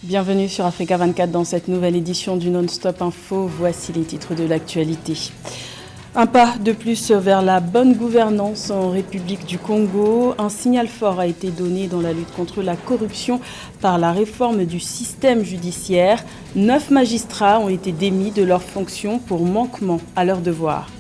Bienvenue sur Africa 24 dans cette nouvelle édition du Non-Stop Info. Voici les titres de l'actualité. Un pas de plus vers la bonne gouvernance en République du Congo. Un signal fort a été donné dans la lutte contre la corruption par la réforme du système judiciaire. 9 magistrats ont été démis de leurs fonctions pour manquement à leurs devoirs.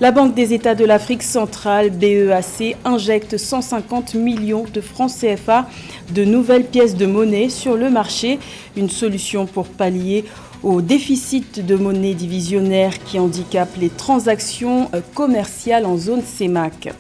La Banque des États de l'Afrique centrale, BEAC, injecte 150 millions de francs CFA de nouvelles pièces de monnaie sur le marché. Une solution pour pallier au déficit de monnaie divisionnaire qui handicape les transactions commerciales en zone CEMAC.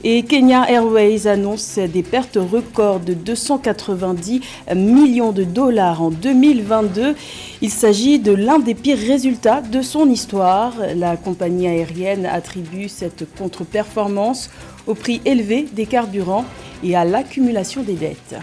Et Kenya Airways annonce des pertes records de 290 millions de dollars en 2022. Il s'agit de l'un des pires résultats de son histoire. La compagnie aérienne attribue cette contre-performance au prix élevé des carburants et à l'accumulation des dettes.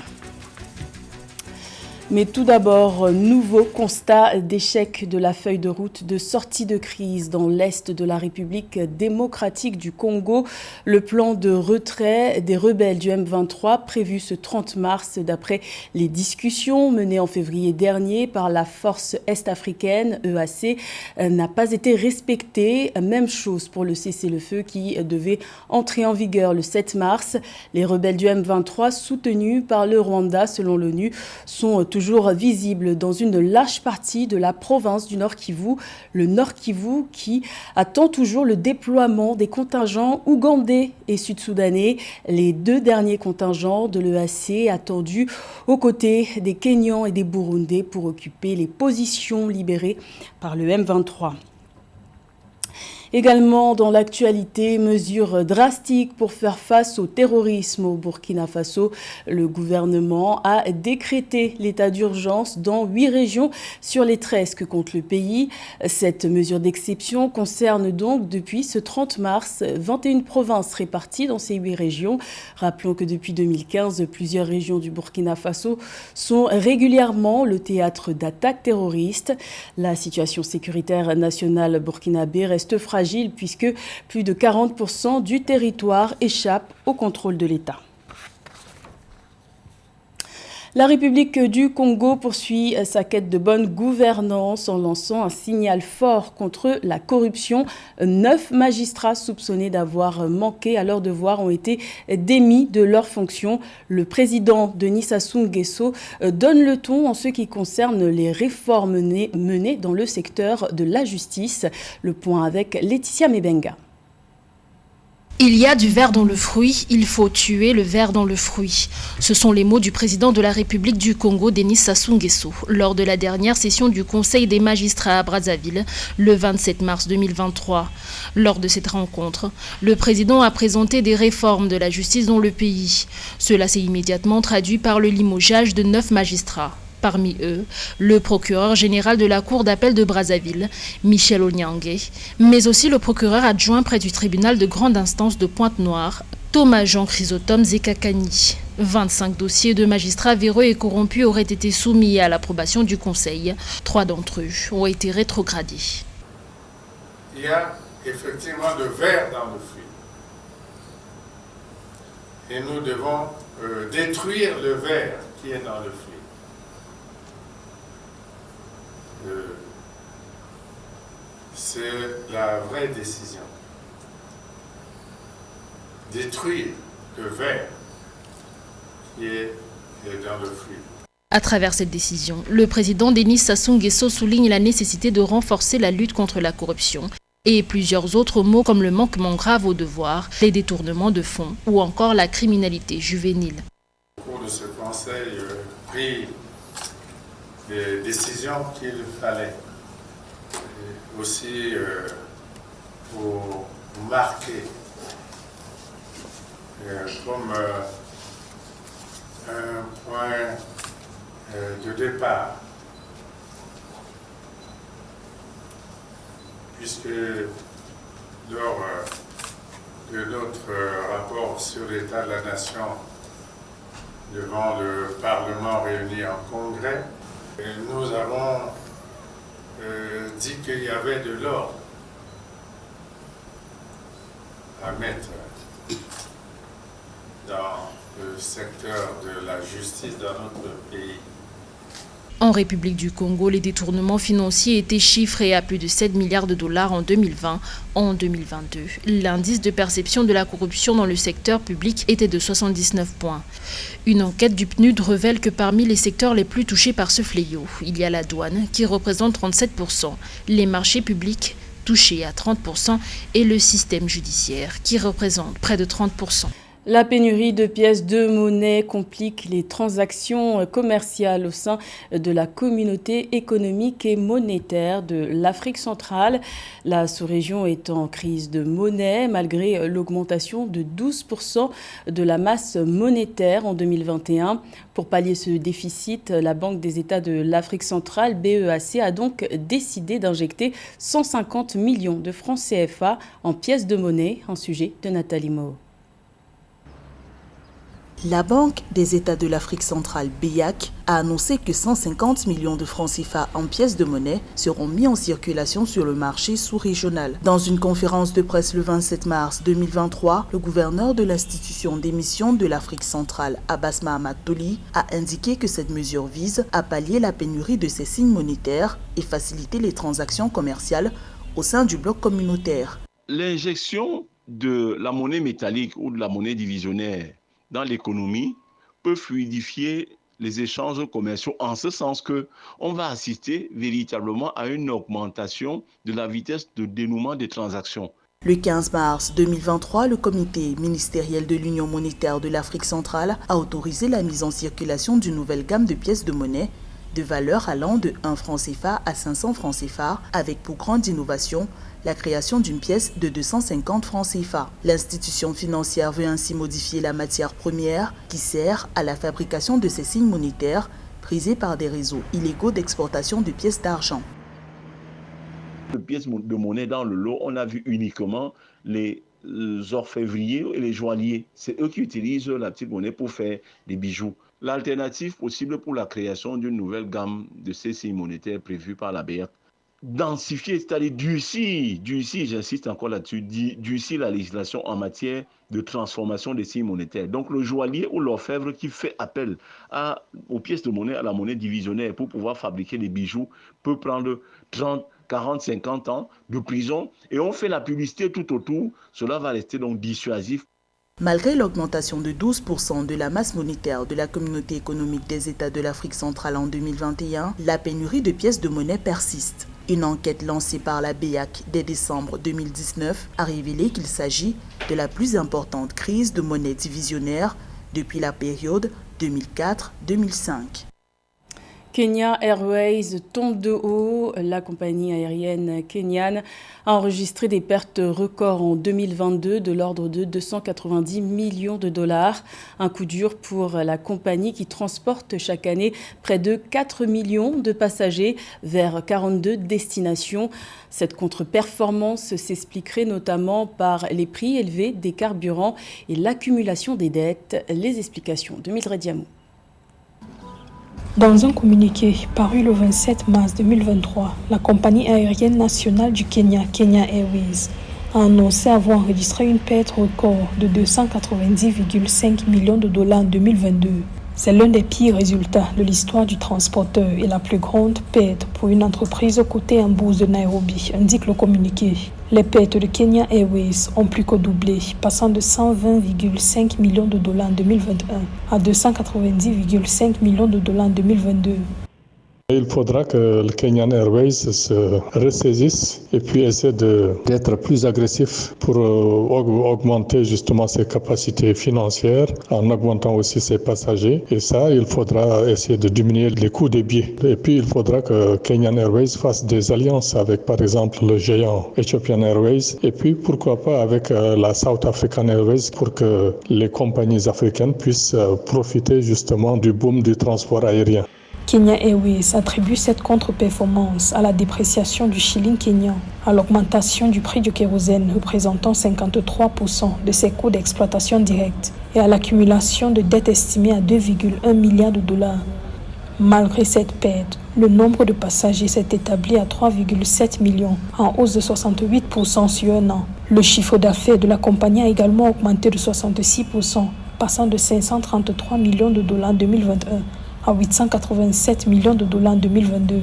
Mais tout d'abord, nouveau constat d'échec de la feuille de route de sortie de crise dans l'est de la République démocratique du Congo. Le plan de retrait des rebelles du M23 prévu ce 30 mars d'après les discussions menées en février dernier par la force est-africaine EAC n'a pas été respecté. Même chose pour le cessez-le-feu qui devait entrer en vigueur le 7 mars. Les rebelles du M23 soutenus par le Rwanda selon l'ONU sont toujours visible dans une large partie de la province du Nord Kivu, le Nord Kivu qui attend toujours le déploiement des contingents ougandais et sud-soudanais, les deux derniers contingents de l'EAC attendus aux côtés des Kenyans et des Burundais pour occuper les positions libérées par le M23. Également dans l'actualité, mesures drastiques pour faire face au terrorisme au Burkina Faso. Le gouvernement a décrété l'état d'urgence dans 8 régions sur les 13 que compte le pays. Cette mesure d'exception concerne donc depuis ce 30 mars 21 provinces réparties dans ces 8 régions. Rappelons que depuis 2015, plusieurs régions du Burkina Faso sont régulièrement le théâtre d'attaques terroristes. La situation sécuritaire nationale burkinabé reste fragile puisque plus de 40% du territoire échappe au contrôle de l'État. La République du Congo poursuit sa quête de bonne gouvernance en lançant un signal fort contre la corruption. 9 magistrats soupçonnés d'avoir manqué à leurs devoirs ont été démis de leurs fonctions. Le président Denis Sassou Nguesso donne le ton en ce qui concerne les réformes menées dans le secteur de la justice. Le point avec Laetitia Mebenga. Il y a du ver dans le fruit, il faut tuer le ver dans le fruit. Ce sont les mots du président de la République du Congo, Denis Sassou Nguesso, lors de la dernière session du Conseil des magistrats à Brazzaville, le 27 mars 2023. Lors de cette rencontre, le président a présenté des réformes de la justice dans le pays. Cela s'est immédiatement traduit par le limogeage de 9 magistrats. Parmi eux, le procureur général de la Cour d'appel de Brazzaville, Michel Onyangue, mais aussi le procureur adjoint près du tribunal de grande instance de Pointe-Noire, Thomas Jean Chrysotome Zekakani. 25 dossiers de magistrats véreux et corrompus auraient été soumis à l'approbation du Conseil. 3 d'entre eux ont été rétrogradés. Il y a effectivement le ver dans le fruit. Et nous devons détruire le ver qui est dans le fruit. C'est la vraie décision. Détruire le ver qui est dans le fruit. À travers cette décision, le président Denis Sassou Nguesso souligne la nécessité de renforcer la lutte contre la corruption et plusieurs autres mots comme le manquement grave aux devoirs, les détournements de fonds ou encore la criminalité juvénile. Au cours de ce conseil, pris les décisions qu'il fallait. Et aussi pour marquer comme un point de départ, puisque lors de notre rapport sur l'état de la nation devant le Parlement réuni en congrès, nous avons dit qu'il y avait de l'ordre à mettre dans le secteur de la justice dans notre pays. En République du Congo, les détournements financiers étaient chiffrés à plus de 7 milliards de dollars en 2020. En 2022, l'indice de perception de la corruption dans le secteur public était de 79 points. Une enquête du PNUD révèle que parmi les secteurs les plus touchés par ce fléau, il y a la douane qui représente 37%, les marchés publics touchés à 30% et le système judiciaire qui représente près de 30%. La pénurie de pièces de monnaie complique les transactions commerciales au sein de la communauté économique et monétaire de l'Afrique centrale. La sous-région est en crise de monnaie malgré l'augmentation de 12% de la masse monétaire en 2021. Pour pallier ce déficit, la Banque des États de l'Afrique centrale, BEAC, a donc décidé d'injecter 150 millions de francs CFA en pièces de monnaie. Un sujet de Nathalie Moe. La Banque des États de l'Afrique centrale, BEAC, a annoncé que 150 millions de francs CFA en pièces de monnaie seront mis en circulation sur le marché sous-régional. Dans une conférence de presse le 27 mars 2023, le gouverneur de l'institution d'émission de l'Afrique centrale, Abbas Mahamat Toli, a indiqué que cette mesure vise à pallier la pénurie de ces signes monétaires et faciliter les transactions commerciales au sein du bloc communautaire. L'injection de la monnaie métallique ou de la monnaie divisionnaire dans l'économie peut fluidifier les échanges commerciaux en ce sens que on va assister véritablement à une augmentation de la vitesse de dénouement des transactions. Le 15 mars 2023, le comité ministériel de l'Union monétaire de l'Afrique centrale a autorisé la mise en circulation d'une nouvelle gamme de pièces de monnaie de valeur allant de 1 franc CFA à 500 francs CFA, avec pour grande innovation la création d'une pièce de 250 francs CFA. L'institution financière veut ainsi modifier la matière première qui sert à la fabrication de ces signes monétaires prisés par des réseaux illégaux d'exportation de pièces d'argent. De pièces de monnaie dans le lot, on a vu uniquement les orfèvriers et les joailliers. C'est eux qui utilisent la petite monnaie pour faire des bijoux. L'alternative possible pour la création d'une nouvelle gamme de ces signes monétaires prévus par la BEAC, densifier, c'est-à-dire durcir, j'insiste encore là-dessus, durcir la législation en matière de transformation des signes monétaires. Donc le joaillier ou l'orfèvre qui fait appel aux pièces de monnaie, à la monnaie divisionnaire pour pouvoir fabriquer des bijoux peut prendre 30, 40, 50 ans de prison et on fait la publicité tout autour. Cela va rester donc dissuasif. Malgré l'augmentation de 12% de la masse monétaire de la communauté économique des États de l'Afrique centrale en 2021, la pénurie de pièces de monnaie persiste. Une enquête lancée par la BEAC dès décembre 2019 a révélé qu'il s'agit de la plus importante crise de monnaie divisionnaire depuis la période 2004-2005. Kenya Airways tombe de haut. La compagnie aérienne kenyane a enregistré des pertes records en 2022 de l'ordre de 290 millions de dollars. Un coup dur pour la compagnie qui transporte chaque année près de 4 millions de passagers vers 42 destinations. Cette contre-performance s'expliquerait notamment par les prix élevés des carburants et l'accumulation des dettes. Les explications de Mildred Diamou. Dans un communiqué paru le 27 mars 2023, la compagnie aérienne nationale du Kenya, Kenya Airways, a annoncé avoir enregistré une perte record de 290,5 millions de dollars en 2022. C'est l'un des pires résultats de l'histoire du transporteur et la plus grande perte pour une entreprise cotée en bourse de Nairobi, indique le communiqué. Les pertes de Kenya Airways ont plus que doublé, passant de 120,5 millions de dollars en 2021 à 290,5 millions de dollars en 2022. Il faudra que le Kenyan Airways se ressaisisse et puis essaie d'être plus agressif pour augmenter justement ses capacités financières en augmentant aussi ses passagers. Et ça, il faudra essayer de diminuer les coûts des billets. Et puis, il faudra que Kenyan Airways fasse des alliances avec, par exemple, le géant Ethiopian Airways et puis, pourquoi pas, avec la South African Airways pour que les compagnies africaines puissent profiter justement du boom du transport aérien. Kenya Airways attribue cette contre-performance à la dépréciation du shilling kenyan, à l'augmentation du prix du kérosène représentant 53% de ses coûts d'exploitation directs et à l'accumulation de dettes estimées à 2,1 milliards de dollars. Malgré cette perte, le nombre de passagers s'est établi à 3,7 millions, en hausse de 68% sur un an. Le chiffre d'affaires de la compagnie a également augmenté de 66%, passant de 533 millions de dollars en 2021 à 887 millions de dollars en 2022.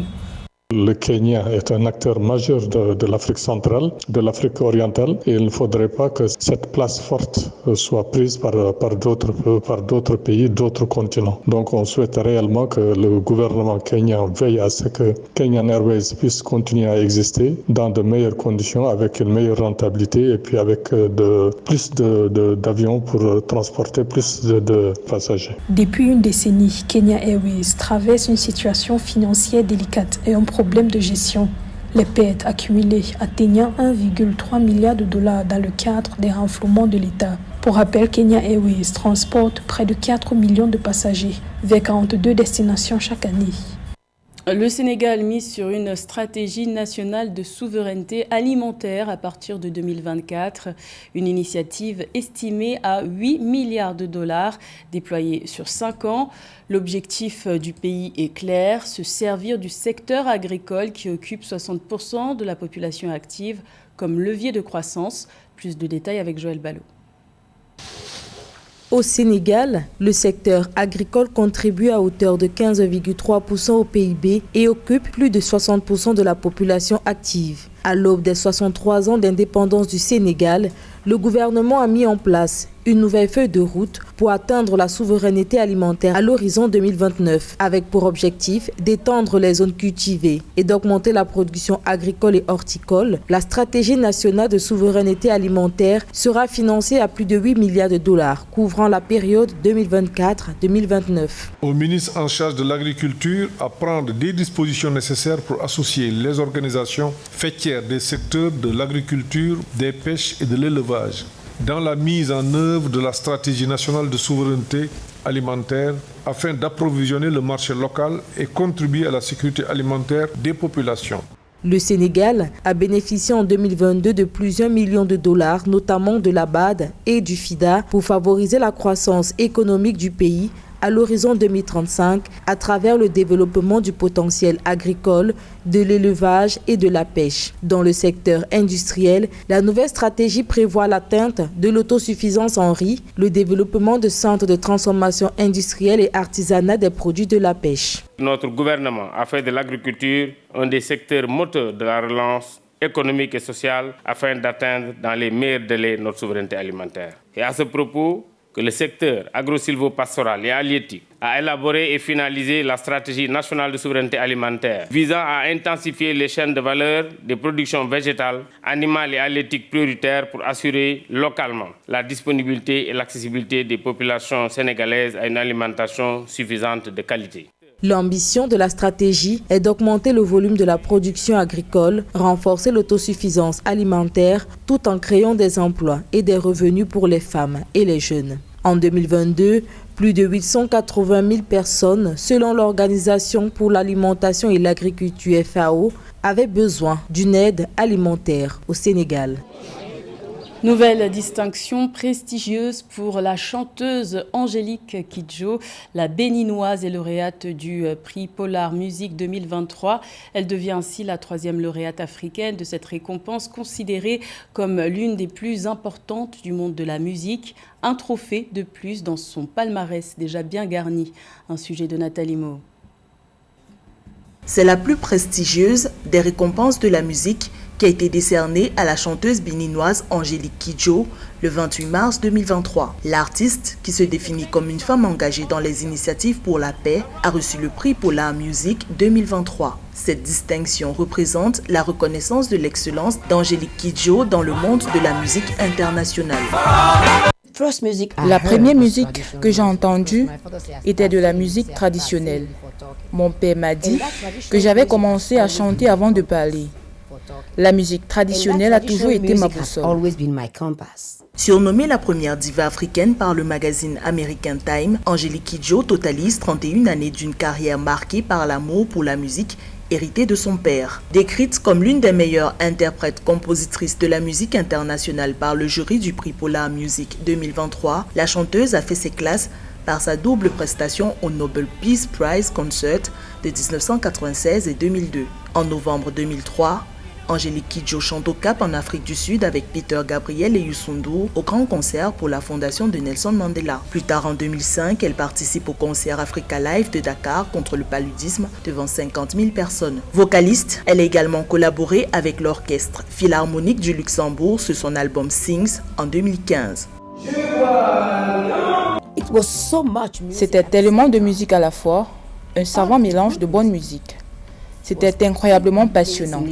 Le Kenya est un acteur majeur de l'Afrique centrale, de l'Afrique orientale, et il ne faudrait pas que cette place forte soit prise par d'autres pays, d'autres continents. Donc on souhaite réellement que le gouvernement kenyan veille à ce que Kenyan Airways puisse continuer à exister dans de meilleures conditions, avec une meilleure rentabilité et puis avec plus d'avions pour transporter plus de passagers. Depuis une décennie, Kenya Airways traverse une situation financière délicate et un problème de gestion. Les pertes accumulées atteignant 1,3 milliard de dollars dans le cadre des renflouements de l'État. Pour rappel, Kenya Airways transporte près de 4 millions de passagers vers 42 destinations chaque année. Le Sénégal mise sur une stratégie nationale de souveraineté alimentaire à partir de 2024, une initiative estimée à 8 milliards de dollars déployée sur 5 ans. L'objectif du pays est clair, se servir du secteur agricole qui occupe 60% de la population active comme levier de croissance. Plus de détails avec Joël Ballot. Au Sénégal, le secteur agricole contribue à hauteur de 15,3% au PIB et occupe plus de 60% de la population active. À l'aube des 63 ans d'indépendance du Sénégal, le gouvernement a mis en place une nouvelle feuille de route pour atteindre la souveraineté alimentaire à l'horizon 2029, avec pour objectif d'étendre les zones cultivées et d'augmenter la production agricole et horticole. La stratégie nationale de souveraineté alimentaire sera financée à plus de 8 milliards de dollars, couvrant la période 2024-2029. Au ministre en charge de l'agriculture à prendre des dispositions nécessaires pour associer les organisations faîtières des secteurs de l'agriculture, des pêches et de l'élevage dans la mise en œuvre de la stratégie nationale de souveraineté alimentaire afin d'approvisionner le marché local et contribuer à la sécurité alimentaire des populations. Le Sénégal a bénéficié en 2022 de plusieurs millions de dollars, notamment de la BAD et du FIDA, pour favoriser la croissance économique du pays à l'horizon 2035 à travers le développement du potentiel agricole, de l'élevage et de la pêche. Dans le secteur industriel, la nouvelle stratégie prévoit l'atteinte de l'autosuffisance en riz, le développement de centres de transformation industrielle et artisanale des produits de la pêche. Notre gouvernement a fait de l'agriculture un des secteurs moteurs de la relance économique et sociale afin d'atteindre dans les meilleurs délais notre souveraineté alimentaire. Et à ce propos, que le secteur agro-silvo-pastoral et halieutique a élaboré et finalisé la stratégie nationale de souveraineté alimentaire visant à intensifier les chaînes de valeur des productions végétales, animales et halieutiques prioritaires pour assurer localement la disponibilité et l'accessibilité des populations sénégalaises à une alimentation suffisante de qualité. L'ambition de la stratégie est d'augmenter le volume de la production agricole, renforcer l'autosuffisance alimentaire tout en créant des emplois et des revenus pour les femmes et les jeunes. En 2022, plus de 880 000 personnes, selon l'Organisation pour l'alimentation et l'agriculture FAO, avaient besoin d'une aide alimentaire au Sénégal. Nouvelle distinction prestigieuse pour la chanteuse Angélique Kidjo, la béninoise et lauréate du prix Polar Musique 2023. Elle devient ainsi la 3e lauréate africaine de cette récompense considérée comme l'une des plus importantes du monde de la musique. Un trophée de plus dans son palmarès déjà bien garni. Un sujet de Nathalie Mo. C'est la plus prestigieuse des récompenses de la musique qui a été décernée à la chanteuse béninoise Angélique Kidjo le 28 mars 2023. L'artiste, qui se définit comme une femme engagée dans les initiatives pour la paix, a reçu le prix Polar Music 2023. Cette distinction représente la reconnaissance de l'excellence d'Angélique Kidjo dans le monde de la musique internationale. La première musique que j'ai entendue était de la musique traditionnelle. Mon père m'a dit que j'avais commencé à chanter avant de parler. La musique traditionnelle a toujours été ma boussole. Surnommée la première diva africaine par le magazine American Time, Angélique Kidjo totalise 31 années d'une carrière marquée par l'amour pour la musique héritée de son père. Décrite comme l'une des meilleures interprètes-compositrices de la musique internationale par le jury du prix Polar Music 2023, la chanteuse a fait ses classes par sa double prestation au Nobel Peace Prize Concert de 1996 et 2002. En novembre 2003, Angélique Kidjo chante au Cap en Afrique du Sud avec Peter Gabriel et Youssou N'Dour au grand concert pour la fondation de Nelson Mandela. Plus tard en 2005, elle participe au concert Africa Live de Dakar contre le paludisme devant 50 000 personnes. Vocaliste, elle a également collaboré avec l'orchestre Philharmonique du Luxembourg sur son album Sings en 2015. C'était tellement de musique à la fois, un savant mélange de bonne musique. C'était incroyablement passionnant.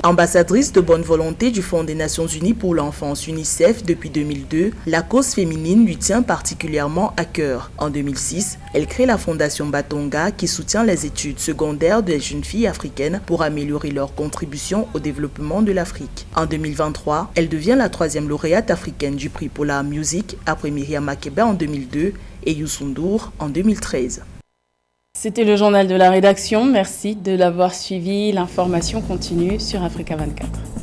Ambassadrice de bonne volonté du Fonds des Nations Unies pour l'enfance UNICEF depuis 2002, la cause féminine lui tient particulièrement à cœur. En 2006, elle crée la Fondation Batonga qui soutient les études secondaires des jeunes filles africaines pour améliorer leur contribution au développement de l'Afrique. En 2023, elle devient la 3e lauréate africaine du prix Polar Music après Myriam Makeba en 2002 et Youssou N'Dour en 2013. C'était le journal de la rédaction. Merci de l'avoir suivi. L'information continue sur Africa 24.